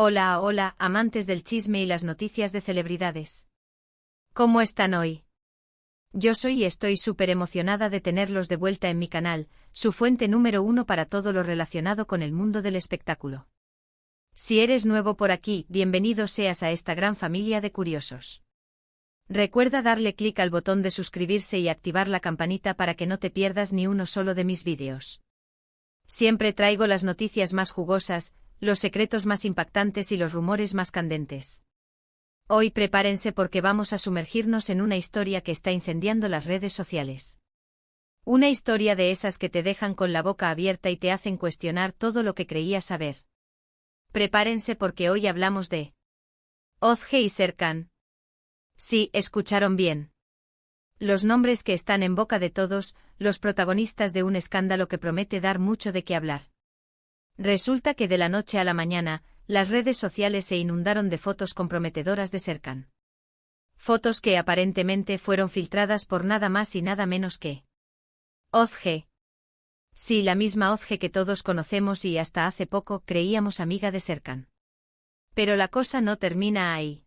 Hola, hola, amantes del chisme y las noticias de celebridades. ¿Cómo están hoy? Yo soy y estoy súper emocionada de tenerlos de vuelta en mi canal, su fuente número 1 para todo lo relacionado con el mundo del espectáculo. Si eres nuevo por aquí, bienvenido seas a esta gran familia de curiosos. Recuerda darle clic al botón de suscribirse y activar la campanita para que no te pierdas ni uno solo de mis vídeos. Siempre traigo las noticias más jugosas, los secretos más impactantes y los rumores más candentes. Hoy prepárense porque vamos a sumergirnos en una historia que está incendiando las redes sociales. Una historia de esas que te dejan con la boca abierta y te hacen cuestionar todo lo que creías saber. Prepárense porque hoy hablamos de Ozge y Serkan. Sí, escucharon bien. Los nombres que están en boca de todos, los protagonistas de un escándalo que promete dar mucho de qué hablar. Resulta que de la noche a la mañana, las redes sociales se inundaron de fotos comprometedoras de Serkan. Fotos que aparentemente fueron filtradas por nada más y nada menos que Ozge. Sí, la misma Ozge que todos conocemos y hasta hace poco creíamos amiga de Serkan. Pero la cosa no termina ahí.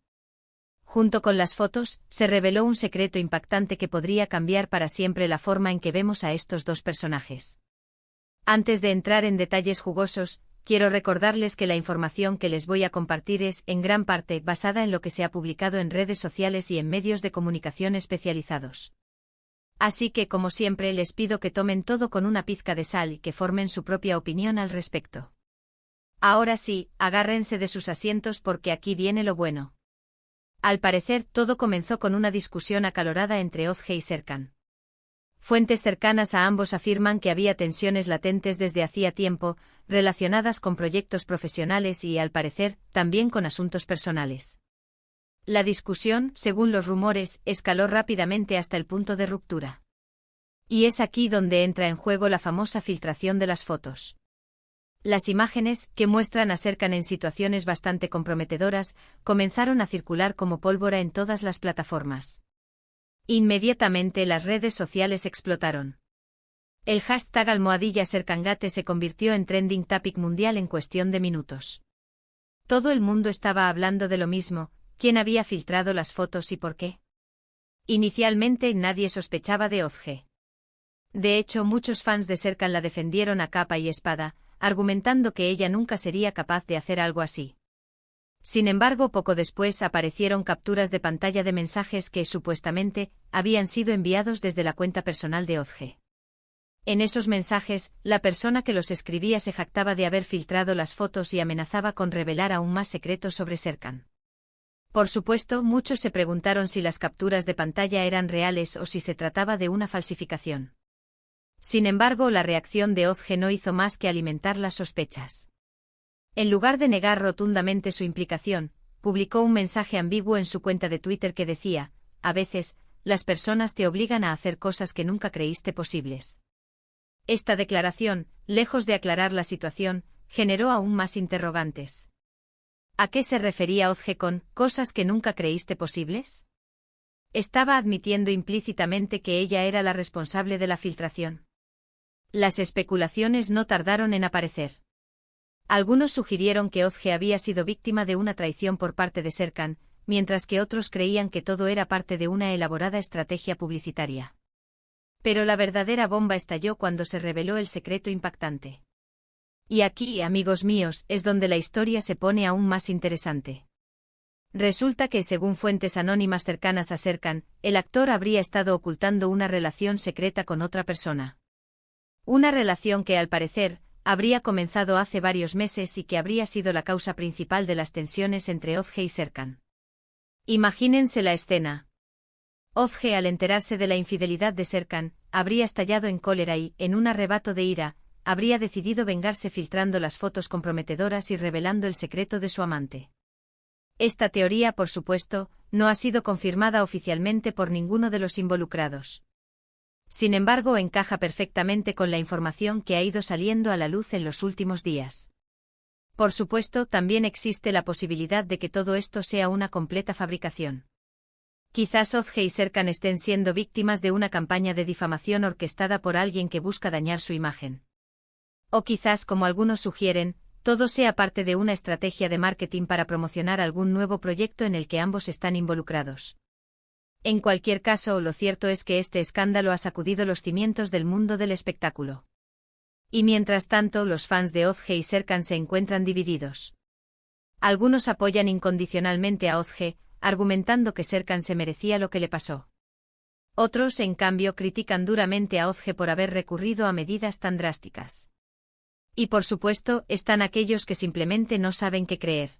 Junto con las fotos, se reveló un secreto impactante que podría cambiar para siempre la forma en que vemos a estos dos personajes. Antes de entrar en detalles jugosos, quiero recordarles que la información que les voy a compartir es, en gran parte, basada en lo que se ha publicado en redes sociales y en medios de comunicación especializados. Así que, como siempre, les pido que tomen todo con una pizca de sal y que formen su propia opinión al respecto. Ahora sí, agárrense de sus asientos porque aquí viene lo bueno. Al parecer, todo comenzó con una discusión acalorada entre Ozge y Serkan. Fuentes cercanas a ambos afirman que había tensiones latentes desde hacía tiempo, relacionadas con proyectos profesionales y, al parecer, también con asuntos personales. La discusión, según los rumores, escaló rápidamente hasta el punto de ruptura. Y es aquí donde entra en juego la famosa filtración de las fotos. Las imágenes, que muestran a Serkan en situaciones bastante comprometedoras, comenzaron a circular como pólvora en todas las plataformas. Inmediatamente las redes sociales explotaron. El hashtag #SerkanGate se convirtió en trending topic mundial en cuestión de minutos. Todo el mundo estaba hablando de lo mismo, quién había filtrado las fotos y por qué. Inicialmente nadie sospechaba de Ozge. De hecho, muchos fans de Serkan la defendieron a capa y espada, argumentando que ella nunca sería capaz de hacer algo así. Sin embargo, poco después aparecieron capturas de pantalla de mensajes que, supuestamente, habían sido enviados desde la cuenta personal de Ozge. En esos mensajes, la persona que los escribía se jactaba de haber filtrado las fotos y amenazaba con revelar aún más secretos sobre Serkan. Por supuesto, muchos se preguntaron si las capturas de pantalla eran reales o si se trataba de una falsificación. Sin embargo, la reacción de Ozge no hizo más que alimentar las sospechas. En lugar de negar rotundamente su implicación, publicó un mensaje ambiguo en su cuenta de Twitter que decía: "A veces, las personas te obligan a hacer cosas que nunca creíste posibles". Esta declaración, lejos de aclarar la situación, generó aún más interrogantes. ¿A qué se refería Ozge con "cosas que nunca creíste posibles"? ¿Estaba admitiendo implícitamente que ella era la responsable de la filtración? Las especulaciones no tardaron en aparecer. Algunos sugirieron que Ozge había sido víctima de una traición por parte de Serkan, mientras que otros creían que todo era parte de una elaborada estrategia publicitaria. Pero la verdadera bomba estalló cuando se reveló el secreto impactante. Y aquí, amigos míos, es donde la historia se pone aún más interesante. Resulta que, según fuentes anónimas cercanas a Serkan, el actor habría estado ocultando una relación secreta con otra persona. Una relación que, al parecer, habría comenzado hace varios meses y que habría sido la causa principal de las tensiones entre Ozge y Serkan. Imagínense la escena. Ozge, al enterarse de la infidelidad de Serkan, habría estallado en cólera y, en un arrebato de ira, habría decidido vengarse filtrando las fotos comprometedoras y revelando el secreto de su amante. Esta teoría, por supuesto, no ha sido confirmada oficialmente por ninguno de los involucrados. Sin embargo, encaja perfectamente con la información que ha ido saliendo a la luz en los últimos días. Por supuesto, también existe la posibilidad de que todo esto sea una completa fabricación. Quizás Ozge y Serkan estén siendo víctimas de una campaña de difamación orquestada por alguien que busca dañar su imagen. O quizás, como algunos sugieren, todo sea parte de una estrategia de marketing para promocionar algún nuevo proyecto en el que ambos están involucrados. En cualquier caso, lo cierto es que este escándalo ha sacudido los cimientos del mundo del espectáculo. Y mientras tanto, los fans de Ozge y Serkan se encuentran divididos. Algunos apoyan incondicionalmente a Ozge, argumentando que Serkan se merecía lo que le pasó. Otros, en cambio, critican duramente a Ozge por haber recurrido a medidas tan drásticas. Y por supuesto, están aquellos que simplemente no saben qué creer.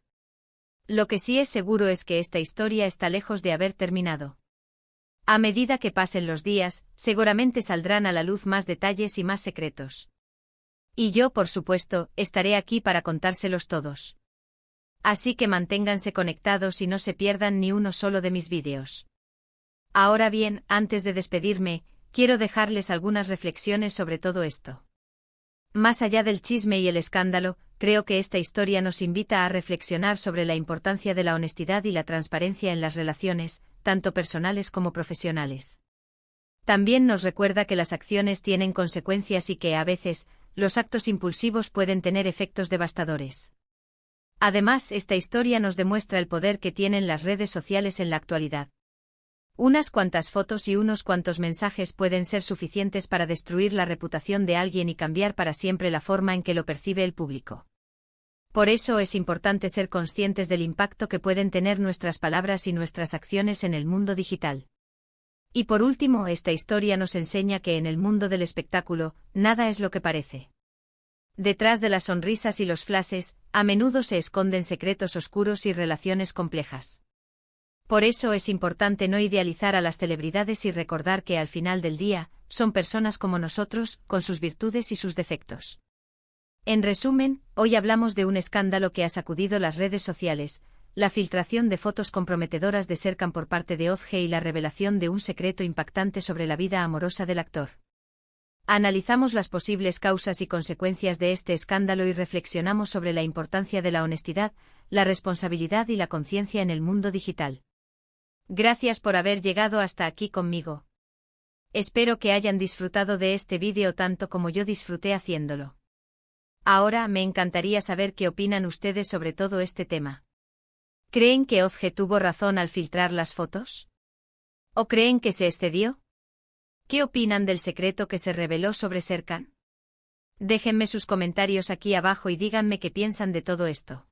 Lo que sí es seguro es que esta historia está lejos de haber terminado. A medida que pasen los días, seguramente saldrán a la luz más detalles y más secretos. Y yo, por supuesto, estaré aquí para contárselos todos. Así que manténganse conectados y no se pierdan ni uno solo de mis vídeos. Ahora bien, antes de despedirme, quiero dejarles algunas reflexiones sobre todo esto. Más allá del chisme y el escándalo, creo que esta historia nos invita a reflexionar sobre la importancia de la honestidad y la transparencia en las relaciones, tanto personales como profesionales. También nos recuerda que las acciones tienen consecuencias y que, a veces, los actos impulsivos pueden tener efectos devastadores. Además, esta historia nos demuestra el poder que tienen las redes sociales en la actualidad. Unas cuantas fotos y unos cuantos mensajes pueden ser suficientes para destruir la reputación de alguien y cambiar para siempre la forma en que lo percibe el público. Por eso es importante ser conscientes del impacto que pueden tener nuestras palabras y nuestras acciones en el mundo digital. Y por último, esta historia nos enseña que en el mundo del espectáculo, nada es lo que parece. Detrás de las sonrisas y los flashes, a menudo se esconden secretos oscuros y relaciones complejas. Por eso es importante no idealizar a las celebridades y recordar que al final del día, son personas como nosotros, con sus virtudes y sus defectos. En resumen, hoy hablamos de un escándalo que ha sacudido las redes sociales, la filtración de fotos comprometedoras de Serkan por parte de Ozge y la revelación de un secreto impactante sobre la vida amorosa del actor. Analizamos las posibles causas y consecuencias de este escándalo y reflexionamos sobre la importancia de la honestidad, la responsabilidad y la conciencia en el mundo digital. Gracias por haber llegado hasta aquí conmigo. Espero que hayan disfrutado de este vídeo tanto como yo disfruté haciéndolo. Ahora me encantaría saber qué opinan ustedes sobre todo este tema. ¿Creen que Ozge tuvo razón al filtrar las fotos? ¿O creen que se excedió? ¿Qué opinan del secreto que se reveló sobre Serkan? Déjenme sus comentarios aquí abajo y díganme qué piensan de todo esto.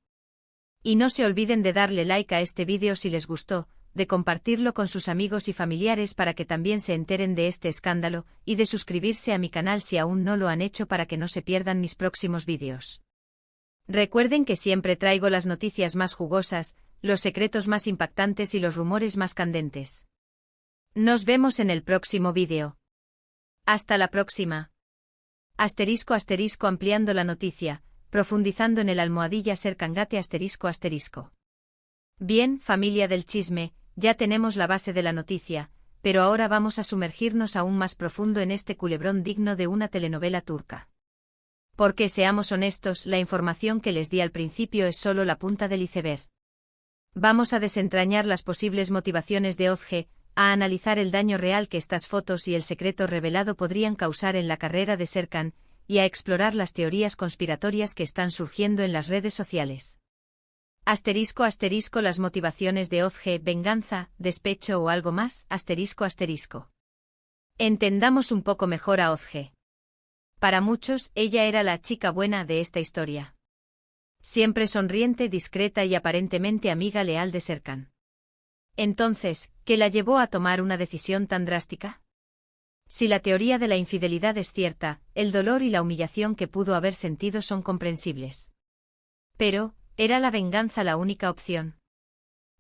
Y no se olviden de darle like a este vídeo si les gustó, de compartirlo con sus amigos y familiares para que también se enteren de este escándalo, y de suscribirse a mi canal si aún no lo han hecho para que no se pierdan mis próximos vídeos. Recuerden que siempre traigo las noticias más jugosas, los secretos más impactantes y los rumores más candentes. Nos vemos en el próximo vídeo. Hasta la próxima. Asterisco asterisco ampliando la noticia, profundizando en el almohadilla Serkan Gate asterisco asterisco. Bien, familia del chisme, ya tenemos la base de la noticia, pero ahora vamos a sumergirnos aún más profundo en este culebrón digno de una telenovela turca. Porque seamos honestos, la información que les di al principio es solo la punta del iceberg. Vamos a desentrañar las posibles motivaciones de Ozge, a analizar el daño real que estas fotos y el secreto revelado podrían causar en la carrera de Serkan, y a explorar las teorías conspiratorias que están surgiendo en las redes sociales. Asterisco asterisco las motivaciones de Ozge, venganza, despecho o algo más, asterisco asterisco. Entendamos un poco mejor a Ozge. Para muchos, ella era la chica buena de esta historia. Siempre sonriente, discreta y aparentemente amiga leal de Serkan. Entonces, ¿qué la llevó a tomar una decisión tan drástica? Si la teoría de la infidelidad es cierta, el dolor y la humillación que pudo haber sentido son comprensibles. Pero, ¿era la venganza la única opción?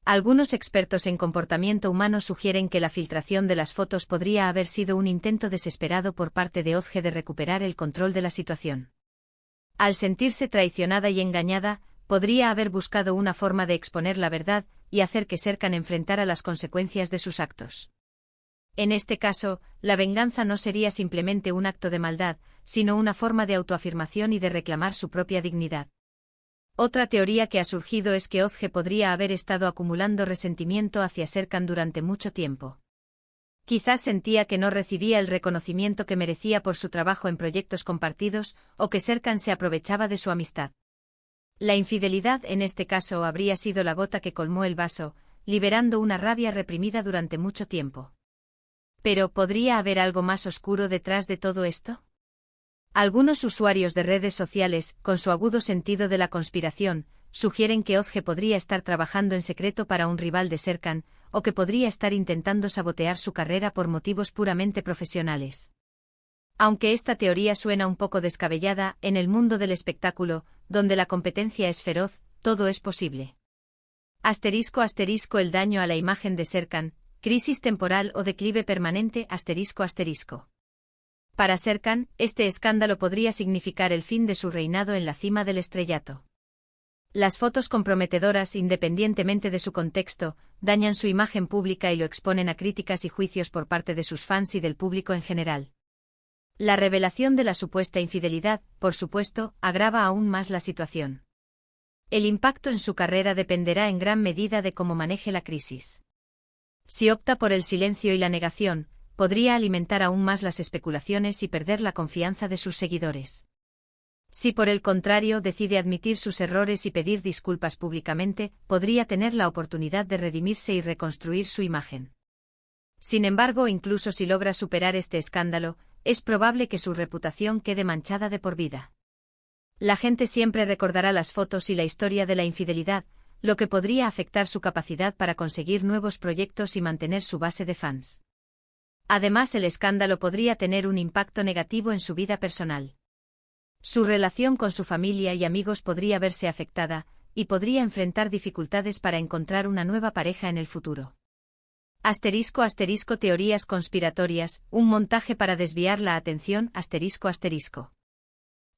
Algunos expertos en comportamiento humano sugieren que la filtración de las fotos podría haber sido un intento desesperado por parte de Ozge de recuperar el control de la situación. Al sentirse traicionada y engañada, podría haber buscado una forma de exponer la verdad y hacer que Serkan enfrentara las consecuencias de sus actos. En este caso, la venganza no sería simplemente un acto de maldad, sino una forma de autoafirmación y de reclamar su propia dignidad. Otra teoría que ha surgido es que Ozge podría haber estado acumulando resentimiento hacia Serkan durante mucho tiempo. Quizás sentía que no recibía el reconocimiento que merecía por su trabajo en proyectos compartidos, o que Serkan se aprovechaba de su amistad. La infidelidad en este caso habría sido la gota que colmó el vaso, liberando una rabia reprimida durante mucho tiempo. Pero, ¿podría haber algo más oscuro detrás de todo esto? Algunos usuarios de redes sociales, con su agudo sentido de la conspiración, sugieren que Ozge podría estar trabajando en secreto para un rival de Serkan, o que podría estar intentando sabotear su carrera por motivos puramente profesionales. Aunque esta teoría suena un poco descabellada, en el mundo del espectáculo, donde la competencia es feroz, todo es posible. *** El daño a la imagen de Serkan, crisis temporal o declive permanente. *** Para Serkan, este escándalo podría significar el fin de su reinado en la cima del estrellato. Las fotos comprometedoras, independientemente de su contexto, dañan su imagen pública y lo exponen a críticas y juicios por parte de sus fans y del público en general. La revelación de la supuesta infidelidad, por supuesto, agrava aún más la situación. El impacto en su carrera dependerá en gran medida de cómo maneje la crisis. Si opta por el silencio y la negación, podría alimentar aún más las especulaciones y perder la confianza de sus seguidores. Si por el contrario decide admitir sus errores y pedir disculpas públicamente, podría tener la oportunidad de redimirse y reconstruir su imagen. Sin embargo, incluso si logra superar este escándalo, es probable que su reputación quede manchada de por vida. La gente siempre recordará las fotos y la historia de la infidelidad, lo que podría afectar su capacidad para conseguir nuevos proyectos y mantener su base de fans. Además, el escándalo podría tener un impacto negativo en su vida personal. Su relación con su familia y amigos podría verse afectada, y podría enfrentar dificultades para encontrar una nueva pareja en el futuro. *** Teorías conspiratorias, un montaje para desviar la atención. ***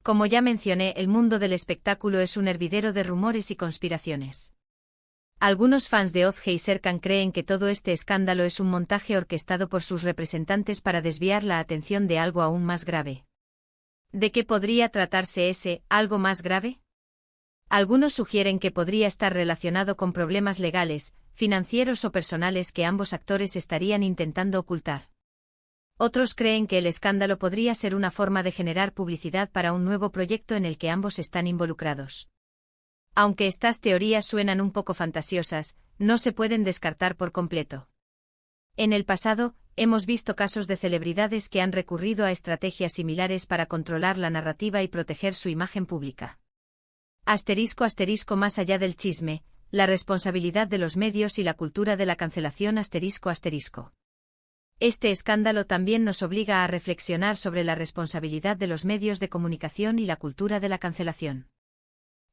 Como ya mencioné, el mundo del espectáculo es un hervidero de rumores y conspiraciones. Algunos fans de Ozge y Serkan creen que todo este escándalo es un montaje orquestado por sus representantes para desviar la atención de algo aún más grave. ¿De qué podría tratarse ese algo más grave? Algunos sugieren que podría estar relacionado con problemas legales, financieros o personales que ambos actores estarían intentando ocultar. Otros creen que el escándalo podría ser una forma de generar publicidad para un nuevo proyecto en el que ambos están involucrados. Aunque estas teorías suenan un poco fantasiosas, no se pueden descartar por completo. En el pasado, hemos visto casos de celebridades que han recurrido a estrategias similares para controlar la narrativa y proteger su imagen pública. *** Más allá del chisme, la responsabilidad de los medios y la cultura de la cancelación. *** Este escándalo también nos obliga a reflexionar sobre la responsabilidad de los medios de comunicación y la cultura de la cancelación.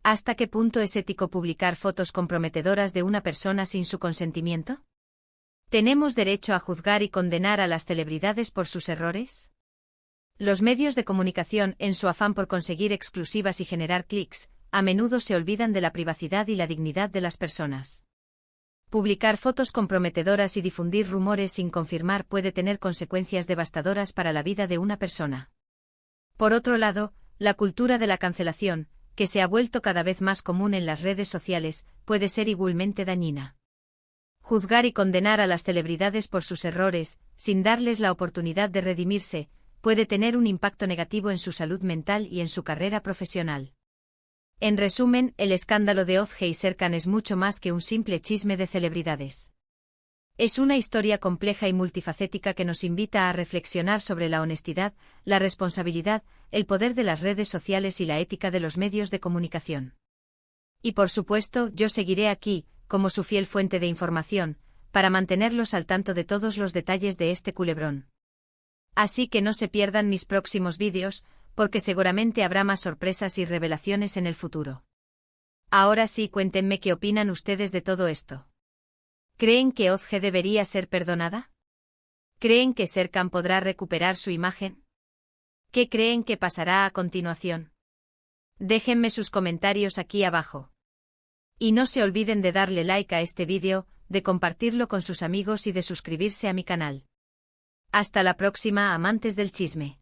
¿Hasta qué punto es ético publicar fotos comprometedoras de una persona sin su consentimiento? ¿Tenemos derecho a juzgar y condenar a las celebridades por sus errores? Los medios de comunicación, en su afán por conseguir exclusivas y generar clics, a menudo se olvidan de la privacidad y la dignidad de las personas. Publicar fotos comprometedoras y difundir rumores sin confirmar puede tener consecuencias devastadoras para la vida de una persona. Por otro lado, la cultura de la cancelación, que se ha vuelto cada vez más común en las redes sociales, puede ser igualmente dañina. Juzgar y condenar a las celebridades por sus errores, sin darles la oportunidad de redimirse, puede tener un impacto negativo en su salud mental y en su carrera profesional. En resumen, el escándalo de Ozge y Serkan es mucho más que un simple chisme de celebridades. Es una historia compleja y multifacética que nos invita a reflexionar sobre la honestidad, la responsabilidad, el poder de las redes sociales y la ética de los medios de comunicación. Y por supuesto, yo seguiré aquí, como su fiel fuente de información, para mantenerlos al tanto de todos los detalles de este culebrón. Así que no se pierdan mis próximos vídeos, porque seguramente habrá más sorpresas y revelaciones en el futuro. Ahora sí, cuéntenme qué opinan ustedes de todo esto. ¿Creen que Ozge debería ser perdonada? ¿Creen que Serkan podrá recuperar su imagen? ¿Qué creen que pasará a continuación? Déjenme sus comentarios aquí abajo. Y no se olviden de darle like a este vídeo, de compartirlo con sus amigos y de suscribirse a mi canal. Hasta la próxima, amantes del chisme.